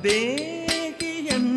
தேகியன்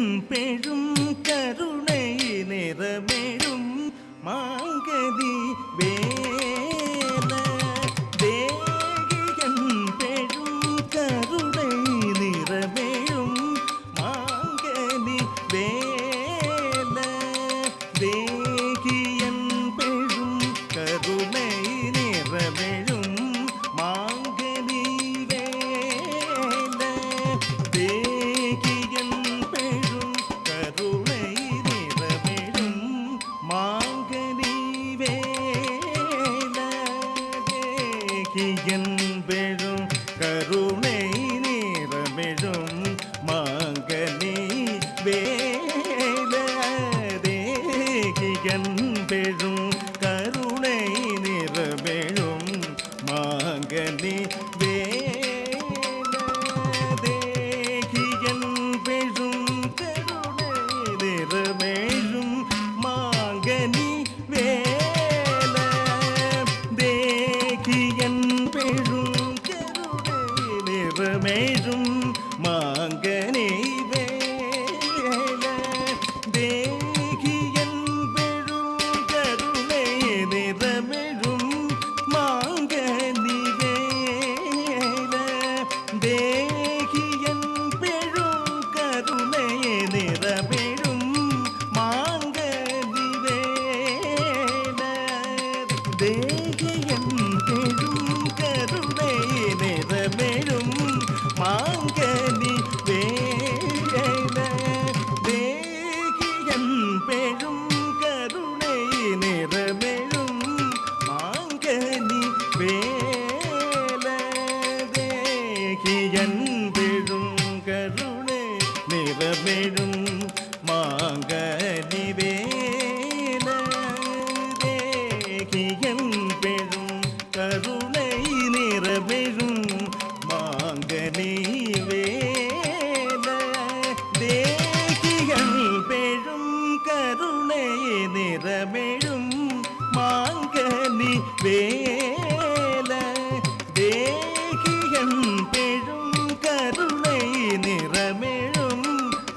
பெழும் தேகியன் பெரும் கருணை நிறமெழும் மாங்கனி வேல தேகியன் பெரும் கருணை நிறமெழும் மாங்கனி வேல தேகியன் பெரும் கருணை நிறமெழும் மாங்கனி வேல தேகியன் பெரும் கருணை நிறமெழும் மாங்கனி வேல தேகியன் பெரும் கருணை நிறமெழும் மாங்கனி வேல தேகியன் பெரும் கருணை நிறமெழும்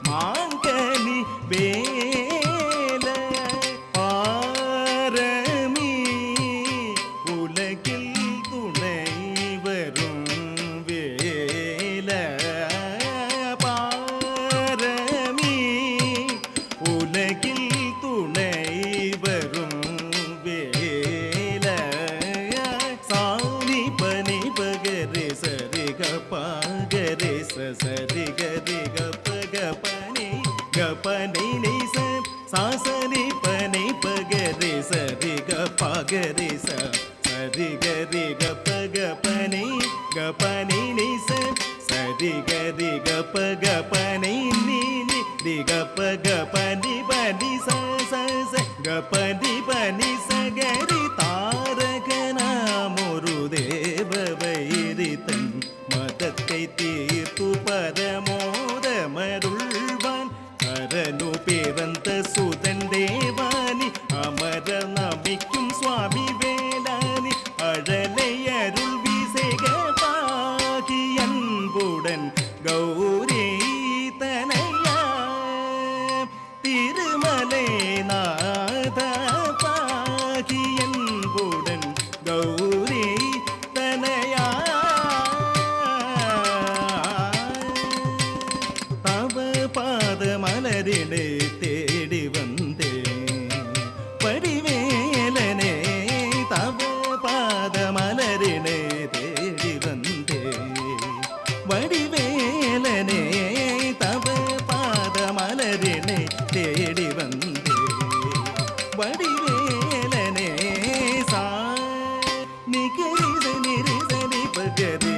மாங்கனி வேல பாரமி உலகில் துணை வரும் வேல பாரமி உலகில் துணை வரும் வேல சாணி பனி பகரே சரி கபாகரே சரி கரி கபக பனி கபனி நிச சாசனி பனி பகரே சரி கபாகரே சரி கரி கபக பனி கபனி நிச சரி கரி கபக பனி நீ கபக பனி பனி ச கபனி பனி சகரி தாரகனாமொரு தேவ வைரித்தன் மதத்தை தீர்த்து பரமோதமருள்வான் அரனு பிறந்த சுதன் தேவானி அமர நமிக்கும் சுவாமி வேளானி அழலை அருள் விசேக பாகி அன்புடன் கௌரி தனையா திருமலை நாத பாகி அன்புடன் கௌரி தனையா தவ பாத மலரிடை தேடி வந்தேன் வடிவேலனே தவ பாத மலரிடை தேடி வந்தேன் வடிவேலனே தவ பாத மலரிடை தேடி வந்தேன் வடிவேலனே சா நிகரித நிரிசனி பகரி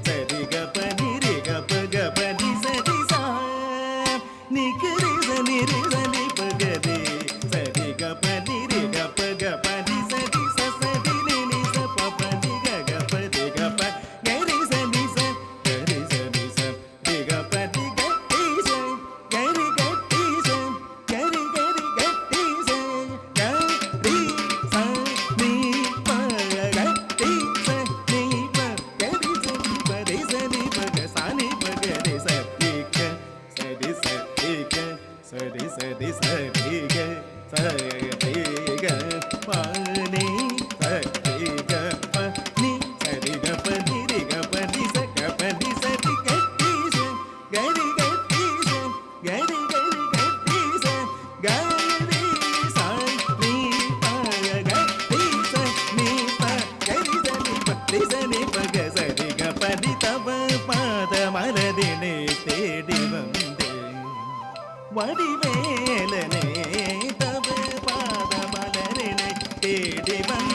சரி கபனி ரி கபக பனி சரி சா நிகரித நிரிசனி பகரி சரி கபனி ரி கபக பனி சரி சரி நினி ச பபனி கபதி கப கரி சனி ச கரி சனி ச ரி கபதி கட்டி ச கரி கட்டி ச கரி கரி கட்டி ச கரி ச நீ ப கட்டி ச நீ ப கரி ச பரி சனி பக சானி பக ரி ச ரி க சரி சரி க சரி சரி சரி க சரி க பனி சரி க பனி சரி க பனி ரி க பனி ச க பனி சரி கட்டி ச கரி கட்டி ச கரி கரி கட்டி ச கரி ச நீ ப கட்டி ச நீ ப கரி சனி பரி சனி பக சரி க பனி தவ பாத மலரினை தேடி வந்தேன் வடிவேலனே தவ பாத மலரினை தேடி வந்தேன்